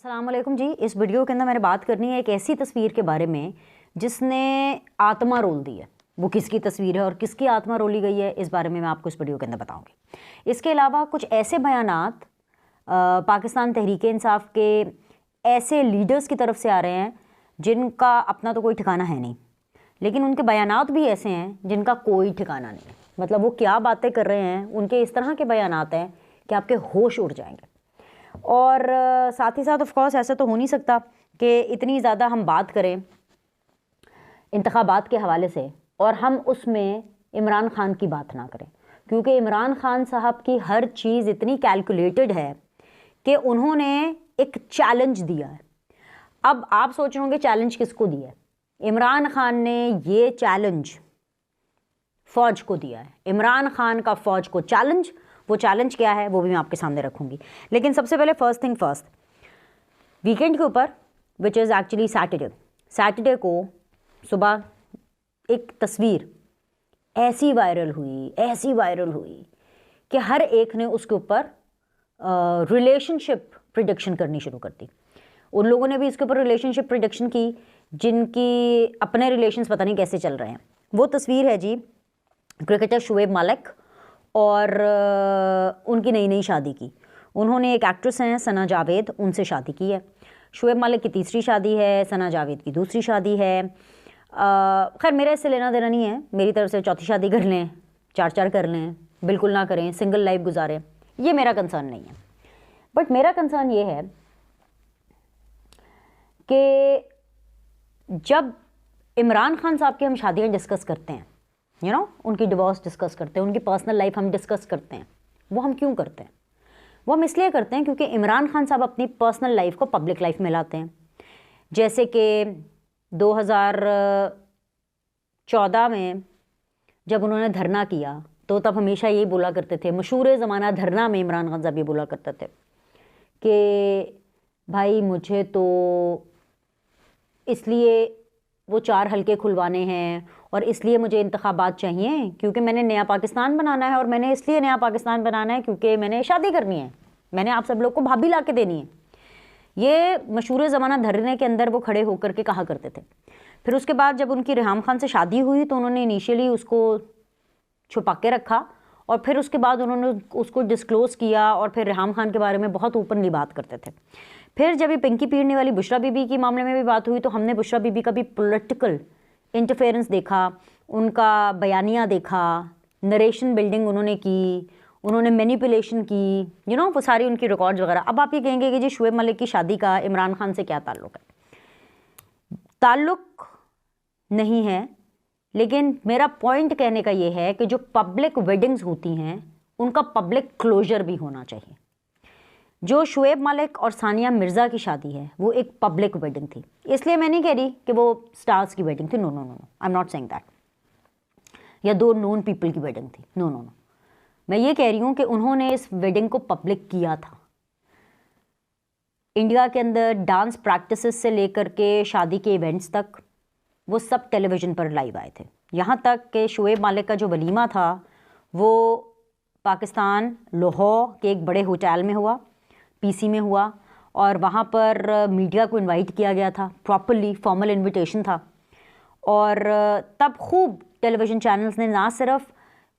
अस्सलाम वालेकुम जी। इस वीडियो के अंदर मैंने बात करनी है एक ऐसी तस्वीर के बारे में जिसने आत्मा रोल दी है। वो किसकी तस्वीर है और किसकी आत्मा रोली गई है, इस बारे में मैं आपको इस वीडियो के अंदर बताऊंगी। इसके अलावा कुछ ऐसे बयानात पाकिस्तान तहरीक इंसाफ के ऐसे लीडर्स की तरफ से आ रहे हैं जिनका अपना तो कोई ठिकाना है नहीं, लेकिन उनके बयानात भी ऐसे हैं जिनका कोई ठिकाना नहीं है। मतलब वो क्या बातें कर रहे हैं, उनके इस तरह के बयानात हैं कि आपके होश उड़ जाएंगे। और साथ ही साथ ऑफ कोर्स ऐसा तो हो नहीं सकता कि इतनी ज़्यादा हम बात करें इंतखाबात के हवाले से और हम उसमें इमरान खान की बात ना करें, क्योंकि इमरान खान साहब की हर चीज़ इतनी कैलकुलेटेड है कि उन्होंने एक चैलेंज दिया है। अब आप सोच रहे होंगे चैलेंज किसको दिया है? इमरान खान ने ये चैलेंज फ़ौज को दिया है। इमरान खान का फ़ौज को चैलेंज, वो चैलेंज क्या है वो भी मैं आपके सामने रखूंगी। लेकिन सबसे पहले फर्स्ट थिंग फर्स्ट, वीकेंड के ऊपर विच इज़ एक्चुअली सैटरडे को सुबह एक तस्वीर ऐसी वायरल हुई कि हर एक ने उसके ऊपर रिलेशनशिप प्रिडिक्शन करनी शुरू कर दी। उन लोगों ने भी इसके ऊपर रिलेशनशिप प्रिडिक्शन की जिनकी अपने रिलेशंस पता नहीं कैसे चल रहे हैं। वो तस्वीर है जी क्रिकेटर शुएब मलिक और उनकी नई नई शादी की। उन्होंने एक एक्ट्रेस हैं सना जावेद, उनसे शादी की है। शुएब मलिक की तीसरी शादी है, सना जावेद की दूसरी शादी है। खैर मेरा इससे लेना देना नहीं है, मेरी तरफ से चौथी शादी कर लें, चार कर लें, बिल्कुल ना करें, सिंगल लाइफ गुजारें, ये मेरा कंसर्न नहीं है। बट मेरा कंसर्न ये है कि जब इमरान खान साहब की हम शादियाँ डिस्कस करते हैं, उनकी डिवोर्स डिस्कस करते हैं, उनकी पर्सनल लाइफ हम डिस्कस करते हैं, वो हम क्यों करते हैं? वो हम इसलिए करते हैं क्योंकि इमरान खान साहब अपनी पर्सनल लाइफ को पब्लिक लाइफ में लाते हैं। जैसे कि 2014 में जब उन्होंने धरना किया तो तब हमेशा यही बोला करते थे, मशहूर ज़माना धरना में इमरान खान साहब ये बोला करते थे कि भाई मुझे तो इसलिए वो 4 हलके खुलवाने हैं और इसलिए मुझे इंतखाबात चाहिए क्योंकि मैंने नया पाकिस्तान बनाना है, और मैंने इसलिए नया पाकिस्तान बनाना है क्योंकि मैंने शादी करनी है, मैंने आप सब लोग को भाभी ला के देनी है। ये मशहूर ज़माना धरने के अंदर वो खड़े होकर के कहा करते थे। फिर उसके बाद जब उनकी रेहाम खान से शादी हुई तो उन्होंने इनिशियली उसको छुपा के रखा और फिर उसके बाद उन्होंने उसको डिस्क्लोज़ किया और फिर रेहाम खान के बारे में बहुत ओपनली बात करते थे। फिर जब ये पिंकी पीड़ने वाली बुशरा बीबी की मामले में भी बात हुई तो हमने बुशरा बीबी का भी पॉलिटिकल इंटरफेरेंस देखा, उनका बयानिया देखा, नरेशन बिल्डिंग उन्होंने की, उन्होंने मैनिपुलेशन की, वो सारी उनकी रिकॉर्ड्स वगैरह। अब आप ये कहेंगे कि जी शुएब मलिक की शादी का इमरान खान से क्या ताल्लुक़ है? ताल्लुक़ नहीं है, लेकिन मेरा पॉइंट कहने का ये है कि जो पब्लिक वेडिंग्स होती हैं उनका पब्लिक क्लोजर भी होना चाहिए। जो शुएब मलिक और सानिया मिर्ज़ा की शादी है वो एक पब्लिक वेडिंग थी, इसलिए मैं नहीं कह रही कि वो स्टार्स की वेडिंग थी, no, I am not saying that, या 2 नोन पीपल की वेडिंग थी, नो। मैं ये कह रही हूँ कि उन्होंने इस वेडिंग को पब्लिक किया था। इंडिया के अंदर डांस प्रैक्टिसेस से लेकर के शादी के इवेंट्स तक वो सब टेलीविज़न पर लाइव आए थे। यहाँ तक कि शुएब मलिक का जो वलीमा था वो पाकिस्तान लाहौर के एक बड़े होटल में हुआ, पीसी में हुआ, और वहाँ पर मीडिया को इनवाइट किया गया था, प्रॉपरली फॉर्मल इनविटेशन था। और तब खूब टेलीविज़न चैनल्स ने ना सिर्फ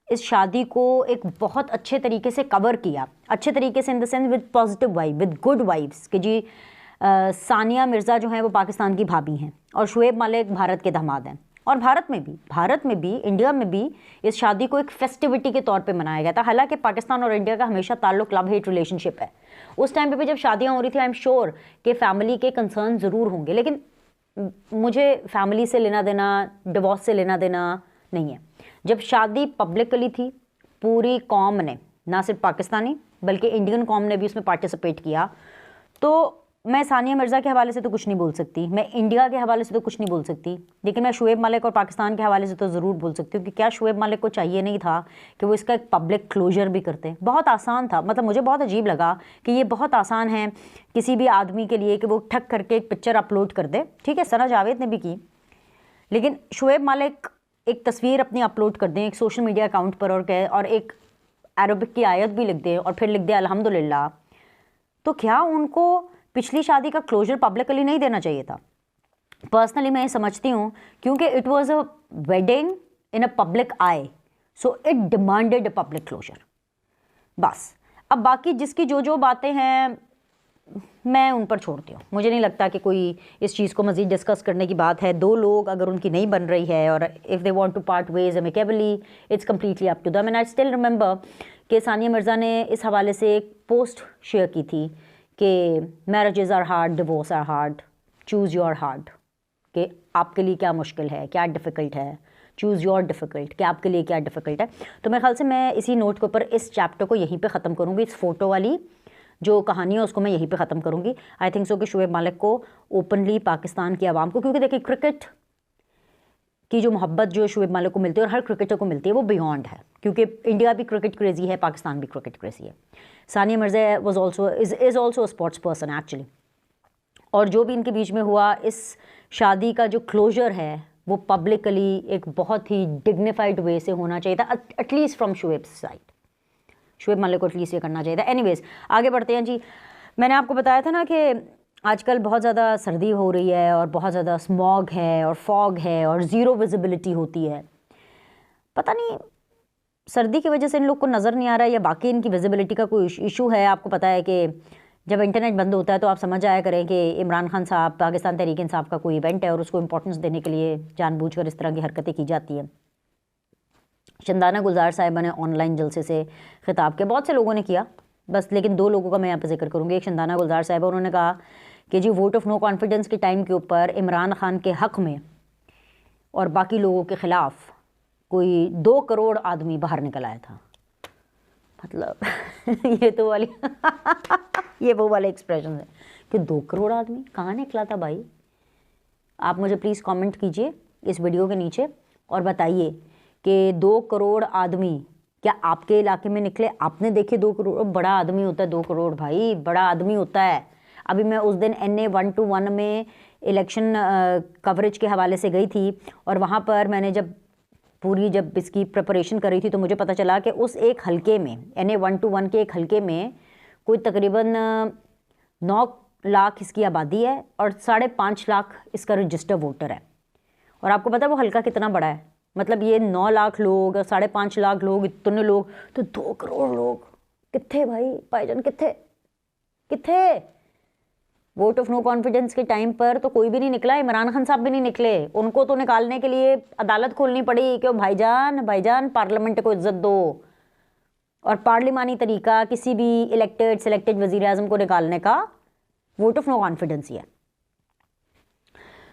इस शादी को एक बहुत अच्छे तरीके से कवर किया, अच्छे तरीके से in the sense with positive vibe, with good vibes, कि जी सानिया मिर्ज़ा जो हैं वो पाकिस्तान की भाभी हैं और शुएब मलिक भारत के दामाद हैं। और भारत में भी इंडिया में भी इस शादी को एक फेस्टिविटी के तौर पे मनाया गया था। हालांकि पाकिस्तान और इंडिया का हमेशा ताल्लुक लव हेट रिलेशनशिप है। उस टाइम पे भी जब शादियां हो रही थी आई एम श्योर कि फैमिली के कंसर्न ज़रूर होंगे, लेकिन मुझे फैमिली से लेना देना, डिवोर्स से लेना देना नहीं है। जब शादी पब्लिकली थी, पूरी कौम ने, ना सिर्फ पाकिस्तानी बल्कि इंडियन कौम ने भी उसमें पार्टिसिपेट किया, तो मैं सानिया मिर्ज़ा के हवाले से तो कुछ नहीं बोल सकती, मैं इंडिया के हवाले से तो कुछ नहीं बोल सकती, लेकिन मैं शुएब मलिक और पाकिस्तान के हवाले से तो ज़रूर बोल सकती हूँ कि क्या शुएब मलिक को चाहिए नहीं था कि वो इसका एक पब्लिक क्लोजर भी करते? बहुत आसान था। मतलब मुझे बहुत अजीब लगा कि ये बहुत आसान है किसी भी आदमी के लिए कि वो ठक करके एक पिक्चर अपलोड कर दे। ठीक है, सना जावेद ने भी की, लेकिन शुएब मलिक एक तस्वीर अपनी अपलोड कर दें एक सोशल मीडिया अकाउंट पर और एक अरबिक की आयत भी लिख दें और फिर लिख दें अल्हम्दुलिल्लाह, तो क्या उनको पिछली शादी का क्लोजर पब्लिकली नहीं देना चाहिए था। पर्सनली मैं ये समझती हूँ, क्योंकि it was a wedding in a public eye, so it demanded a public closure. बस अब बाकी जिसकी जो जो बातें हैं मैं उन पर छोड़ती हूँ। मुझे नहीं लगता कि कोई इस चीज़ को मज़ीद डिस्कस करने की बात है। दो लोग अगर उनकी नहीं बन रही है और if they want to part ways amicably, it's completely up to them. And I still remember कि सानिया मिर्ज़ा ने इस हवाले से एक पोस्ट शेयर की थी कि marriages are hard, divorce are hard, choose your hard, कि आपके लिए क्या मुश्किल है, क्या डिफ़िकल्ट है, चूज़ योर डिफ़िकल्ट, कि आपके लिए क्या डिफ़िकल्ट है। तो मेरे ख्याल से मैं इसी नोट के ऊपर इस चैप्टर को यहीं पे ख़त्म करूँगी। इस फ़ोटो वाली जो कहानी है उसको मैं यहीं पे ख़त्म करूँगी। आई थिंक सो कि शुएब मालिक को ओपनली पाकिस्तान की आवाम को, क्योंकि देखिए क्रिकेट की जो मोहब्बत जो शुएब मालिक को मिलती है और हर क्रिकेटर को मिलती है वो बियॉन्ड है, क्योंकि इंडिया भी क्रिकेट क्रेज़ी है, पाकिस्तान भी क्रिकेट क्रेज़ी है। Sania Mirza was also is also a sports person actually. और जो भी इनके बीच में हुआ, इस शादी का जो क्लोजर है वो पब्लिकली एक बहुत ही डिग्निफाइड वे से होना चाहिए था, at least from Shoaib side. Shoaib मालिक को एटलीस्ट ये करना चाहिए था। एनीवेज आगे बढ़ते हैं जी। मैंने आपको बताया था ना कि आजकल बहुत ज़्यादा सर्दी हो रही है और बहुत ज़्यादा स्मॉग है और फॉग है और ज़ीरो विजिबिलिटी होती है। पता नहीं सर्दी की वजह से इन लोग को नज़र नहीं आ रहा है या बाकी इनकी विजिबिलिटी का कोई इशू है। आपको पता है कि जब इंटरनेट बंद होता है तो आप समझ आया करें कि इमरान खान साहब, पाकिस्तान तहरीक इंसाफ का कोई इवेंट है और उसको इंपॉर्टेंस देने के लिए जानबूझकर इस तरह की हरकतें की जाती हैं। शंदाना गुलजार साहिबा ने ऑनलाइन जलसे से खिताब किया, बहुत से लोगों ने किया बस, लेकिन दो लोगों का मैं यहाँ पर जिक्र करूँगी। एक शंदाना गुलजार साहिबा, उन्होंने कहा कि जी वोट ऑफ नो कॉन्फिडेंस के टाइम के ऊपर इमरान खान के हक़ में और बाकी लोगों के ख़िलाफ़ कोई 2 करोड़ आदमी बाहर निकल आया था। मतलब ये तो वाली ये वो वाले एक्सप्रेशन है कि 2 करोड़ आदमी कहाँ निकला था भाई। आप मुझे प्लीज़ कमेंट कीजिए इस वीडियो के नीचे और बताइए कि 2 करोड़ आदमी क्या आपके इलाके में निकले? आपने देखे 2 करोड़? बड़ा आदमी होता है 2 करोड़ भाई, बड़ा आदमी होता है। अभी मैं उस दिन NA 121 में इलेक्शन कवरेज के हवाले से गई थी और वहाँ पर मैंने जब इसकी प्रिपरेशन कर रही थी तो मुझे पता चला कि उस एक हलके में, NA 121 के एक हलके में कोई तकरीबन 9 लाख इसकी आबादी है और 5.5 लाख इसका रजिस्टर वोटर है। और आपको पता है वो हलका कितना बड़ा है? मतलब ये 9 लाख लोग और 5.5 लाख लोग, इतने लोग, तो 2 करोड़ लोग कितने भाई? भाईजान कितने? वोट ऑफ नो कॉन्फिडेंस के टाइम पर तो कोई भी नहीं निकला, इमरान खान साहब भी नहीं निकले। उनको तो निकालने के लिए अदालत खोलनी पड़ी कि भाईजान पार्लियामेंट को इज्जत दो। और पार्लिमानी तरीका किसी भी सिलेक्टेड वज़ीर आज़म को निकालने का वोट ऑफ नो कॉन्फिडेंस ही है।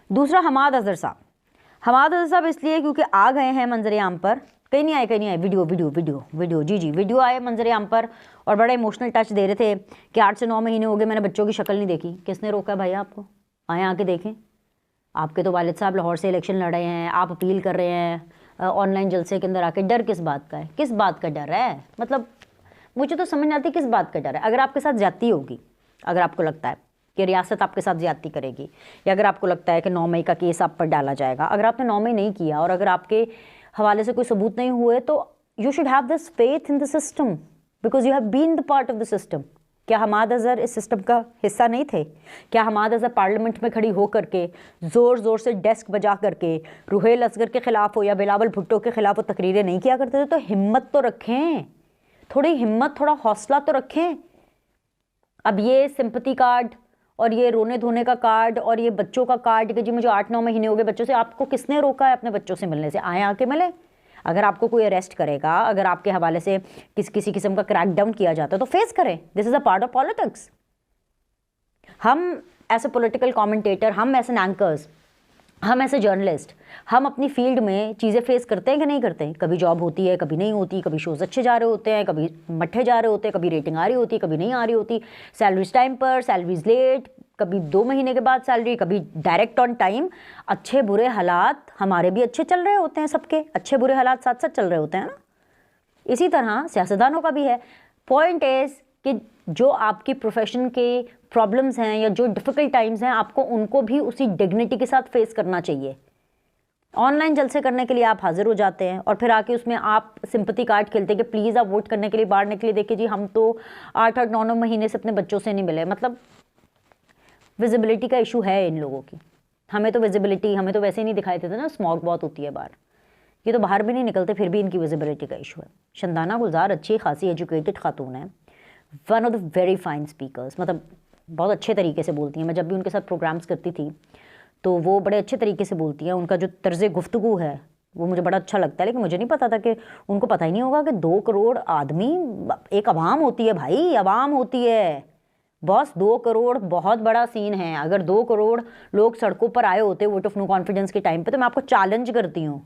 दूसरा हमाद अजहर साहब इसलिए क्योंकि आ गए हैं मंजर-ए-आम पर, कहीं नहीं आए, वीडियो आए मंजर-ए-आम पर और बड़ा इमोशनल टच दे रहे थे कि 8 से 9 महीने हो गए मैंने बच्चों की शक्ल नहीं देखी। किसने रोका भाई आपको? आए आके देखें। आपके तो वालिद साहब लाहौर से इलेक्शन लड़ रहे हैं, आप अपील कर रहे हैं ऑनलाइन जलसे के अंदर आके। डर किस बात का है? किस बात का डर है? मतलब मुझे तो समझ नहीं आती किस बात का डर है। अगर आपके साथ ज्यादती होगी, अगर आपको लगता है कि रियासत आपके साथ ज्यादती करेगी, या अगर आपको लगता है कि 9 मई का केस आप पर डाला जाएगा, अगर आपने 9 मई नहीं किया और अगर आपके हवाले से कोई सबूत नहीं हुए, तो you should have this faith in the system because you have been the part of the system. क्या हमाद अजहर इस सिस्टम का हिस्सा नहीं थे? क्या हमाद अजहर पार्लियामेंट में खड़ी हो करके ज़ोर से डेस्क बजा करके रुहेल असगर के ख़िलाफ़ हो या बिलावल भुट्टो के ख़िलाफ़ वो तकरीरें नहीं किया करते थे? तो हिम्मत तो रखें, थोड़ी हिम्मत, थोड़ा हौसला तो रखें। अब ये सिंपैथी कार्ड और ये रोने धोने का कार्ड और ये बच्चों का कार्ड कि जी मुझे 8-9 महीने हो गए बच्चों से, आपको किसने रोका है अपने बच्चों से मिलने से? आए आके मिले। अगर आपको कोई अरेस्ट करेगा, अगर आपके हवाले से किसी किस्म का क्रैकडाउन किया जाता है तो फेस करें। This is a part of politics. हम एज ए पॉलिटिकल कमेंटेटर, हम एज एन एंकर्स, हम ऐसे जर्नलिस्ट, हम अपनी फील्ड में चीज़ें फेस करते हैं कि नहीं करते हैं? कभी जॉब होती है, कभी नहीं होती, कभी शोज़ अच्छे जा रहे होते हैं, कभी मट्ठे जा रहे होते हैं, कभी रेटिंग आ रही होती है, कभी नहीं आ रही होती, सैलरीज टाइम पर, सैलरीज लेट, कभी 2 महीने के बाद सैलरी, कभी डायरेक्ट ऑन टाइम। अच्छे बुरे हालात हमारे भी अच्छे चल रहे होते हैं, सबके अच्छे बुरे हालात साथ साथ चल रहे होते हैं ना। इसी तरह सियासतदानों का भी है। पॉइंट इज़ कि जो आपकी प्रोफेशन के प्रॉब्लम्स हैं या जो डिफ़िकल्ट टाइम्स हैं, आपको उनको भी उसी डिग्निटी के साथ फेस करना चाहिए। ऑनलाइन जलसे करने के लिए आप हाजिर हो जाते हैं और फिर आके उसमें आप सिंपैथी कार्ड खेलते हैं कि प्लीज़ आप वोट करने के लिए बाहर निकले, देखिए जी हम तो 8-8 9-9 महीने से अपने बच्चों से नहीं मिले। मतलब विजिबिलिटी का इशू है इन लोगों की। हमें तो विजिबिलिटी, हमें तो वैसे ही नहीं दिखाई देता ना, स्मॉग बहुत होती है बाहर, ये तो बाहर भी नहीं निकलते, फिर भी इनकी विजिबिलिटी का इशू है। शंदाना गुलजार अच्छी खासी एजुकेटेड खातून है, one of the very fine speakers, मतलब बहुत अच्छे तरीके से बोलती हैं। मैं जब भी उनके साथ प्रोग्राम्स करती थी तो वो बड़े अच्छे तरीके से बोलती हैं, उनका जो तर्ज़ गुफ्तगू है वो मुझे बड़ा अच्छा लगता है। लेकिन मुझे नहीं पता था कि उनको पता ही नहीं होगा कि 2 करोड़ आदमी एक अवाम होती है भाई, अवाम होती है बॉस। 2 करोड़ बहुत बड़ा सीन है। अगर 2 करोड़ लोग सड़कों पर आए होते वोट ऑफ नो कॉन्फिडेंस के टाइम पे, तो मैं आपको चैलेंज करती हूँ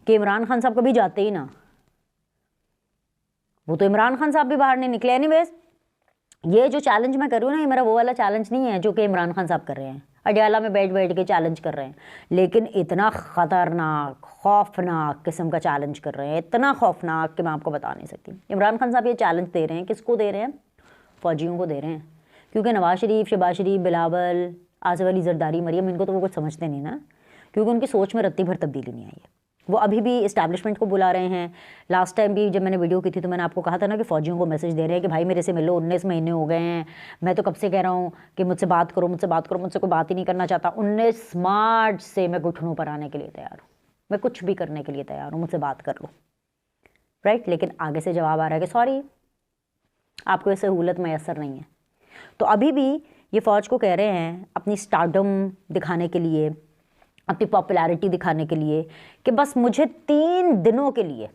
कि इमरान खान साहब कभी जाते ही ना। वो तो इमरान खान साहब भी बाहर नहीं निकले। एनीवेज, ये जो चैलेंज मैं कर रही हूँ ना, ये मेरा वो वाला चैलेंज नहीं है जो कि इमरान खान साहब कर रहे हैं, अडयाला में बैठ बैठ के चैलेंज कर रहे हैं, लेकिन इतना ख़तरनाक खौफनाक किस्म का चैलेंज कर रहे हैं, इतना खौफनाक कि मैं आपको बता नहीं सकती। इमरान खान साहब ये चैलेंज दे रहे हैं, किसको दे रहे हैं? फ़ौजियों को दे रहे हैं, क्योंकि नवाज शरीफ, शहबाज शरीफ, बिलावल, आसिफ अली जरदारी, मरियम, इनको तो वो कुछ समझते नहीं ना, क्योंकि उनकी सोच में रत्ती भर तब्दीली नहीं आई है। वो अभी भी इस्टेब्लिशमेंट को बुला रहे हैं। लास्ट टाइम भी जब मैंने वीडियो की थी तो मैंने आपको कहा था ना कि फ़ौजियों को मैसेज दे रहे हैं कि भाई मेरे से मिलो, 19 महीने हो गए हैं, मैं तो कब से कह रहा हूँ कि मुझसे बात करो, मुझसे बात करो, मुझसे कोई बात ही नहीं करना चाहता। 19 मार्च से मैं घुटनों पर आने के लिए तैयार हूँ, मैं कुछ भी करने के लिए तैयार हूँ, मुझसे बात कर लो, राइट। लेकिन आगे से जवाब आ रहा है कि सॉरी, आपको ये सहूलत मैसर नहीं है। तो अभी भी ये फ़ौज को कह रहे हैं अपनी स्टारडम दिखाने के लिए, अपनी पॉपुलैरिटी दिखाने के लिए, कि बस मुझे 3 दिनों के लिए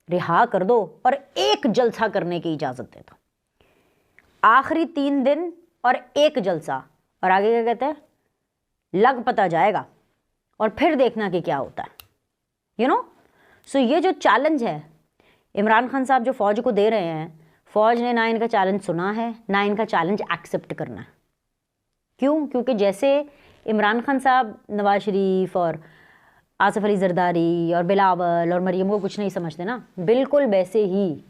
रिहा कर दो और एक जलसा करने की इजाज़त दे दो। आखिरी 3 दिन और एक जलसा, और आगे क्या कहते हैं? लग पता जाएगा और फिर देखना कि क्या होता है, यू नो। सो ये जो चैलेंज है इमरान खान साहब जो फ़ौज को दे रहे हैं, फ़ौज ने ना इनका चैलेंज सुना है, ना इनका चैलेंज एक्सेप्ट करना है। क्यों? क्योंकि जैसे इमरान खान साहब नवाज शरीफ और आसिफ अली जरदारी और बिलावल और मरियम को कुछ नहीं समझते ना, बिल्कुल वैसे ही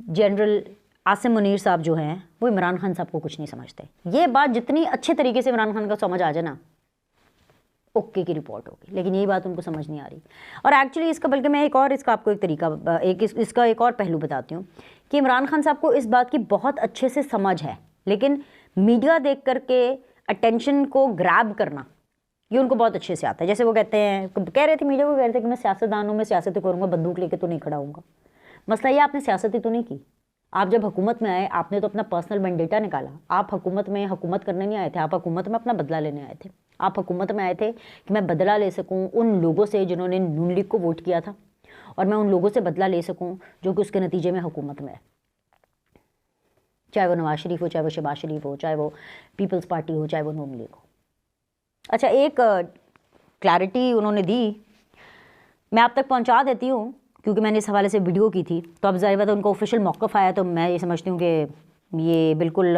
जनरल आसिम मुनीर साहब जो हैं वो इमरान खान साहब को कुछ नहीं समझते। ये बात जितनी अच्छे तरीके से इमरान खान का समझ आ जाए ना, ओके की रिपोर्ट होगी, लेकिन यही बात उनको समझ नहीं आ रही। और एक्चुअली इसका, बल्कि मैं इसका आपको एक तरीका, इसका एक और पहलू बताती हूँ कि इमरान खान साहब को इस बात की बहुत अच्छे से समझ है, लेकिन मीडिया देख करके अटेंशन को ग्रैब करना ये उनको बहुत अच्छे से आता है। जैसे वो कहते हैं, कह रहे थे मीडिया को, कह रहे थे कि मैं सियासतदानों में सियासत करूँगा, बंदूक लेके तो नहीं खड़ा हूँगा। मसला ये, आपने सियासत ही तो नहीं की। आप जब हुकूमत में आए, आपने तो अपना पर्सनल मैंडेटा निकाला। आप हुकूमत में हुकूमत करने नहीं आए थे, आप हुकूमत में अपना बदला लेने आए थे। आप हुकूमत में आए थे कि मैं बदला ले सकूँ उन लोगों से जिन्होंने नून लीग को वोट किया था, और मैं उन लोगों से बदला ले सकूँ जो कि उसके नतीजे में हुकूमत में है, चाहे वो नवाज शरीफ हो, चाहे वो शहबाज शरीफ हो, चाहे वो पीपल्स पार्टी हो, चाहे वो नून लीग हो। अच्छा, एक क्लैरिटी उन्होंने दी, मैं आप तक पहुंचा देती हूँ, क्योंकि मैंने इस हवाले से वीडियो की थी, तो अब ज़ाहिर बात है उनका ऑफिशियल मौक़िफ़ आया, तो मैं ये समझती हूँ कि ये बिल्कुल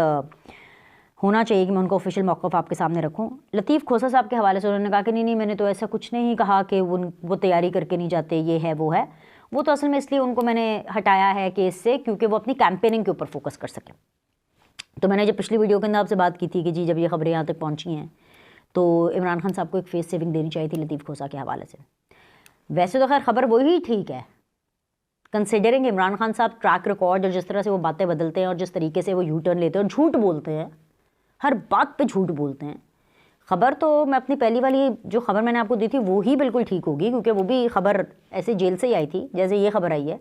होना चाहिए कि मैं उनका ऑफिशियल मौक़िफ़ आपके सामने रखूँ। लतीफ़ खोसा साहब के हवाले से उन्होंने कहा कि नहीं, मैंने तो ऐसा कुछ नहीं कहा कि वो तैयारी करके नहीं जाते, ये है वो है। वो तो असल में इसलिए उनको मैंने हटाया है केस से क्योंकि वो अपनी कैंपेनिंग के ऊपर फोकस कर सकें। तो मैंने जब पिछली वीडियो के अंदर आपसे बात की थी कि जी जब ये खबरें यहाँ तक पहुँची हैं तो इमरान खान साहब को एक फेस सेविंग देनी चाहिए थी लतीफ़ खोसा के हवाले से। वैसे तो खैर खबर वही ठीक है, कंसिडरिंग इमरान खान साहब ट्रैक रिकॉर्ड और जिस तरह से वो बातें बदलते हैं और जिस तरीके से वो यू टर्न लेते हैं और झूठ बोलते हैं, हर बात पे झूठ बोलते हैं। खबर तो मैं अपनी पहली वाली जो खबर मैंने आपको दी थी वो ही बिल्कुल ठीक होगी, क्योंकि वो भी खबर ऐसे जेल से ही आई थी जैसे ये खबर आई है।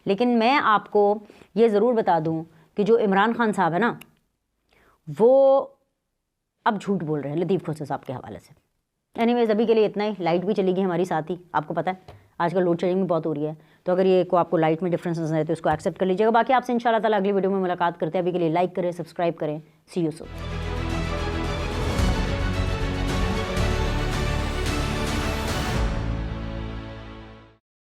लेकिन मैं आपको ये ज़रूर बता दूं कि जो इमरान खान साहब है ना, वो अब झूठ बोल रहे हैं लतीफ़ खोसा साहब के हवाले से। एनीवेज, अभी के लिए इतना ही। लाइट भी चली गई हमारी साथ ही, आपको पता है आजकल लोड शेडिंग भी बहुत हो रही है, तो अगर ये को आपको लाइट में डिफरेंस नजर आए तो इसको एक्सेप्ट कर लीजिएगा। बाकी आपसे इंशाल्लाह ताला अगली वीडियो में मुलाकात करते हैं। अभी के लिए लाइक करें, सब्सक्राइब करें। सी यू सून।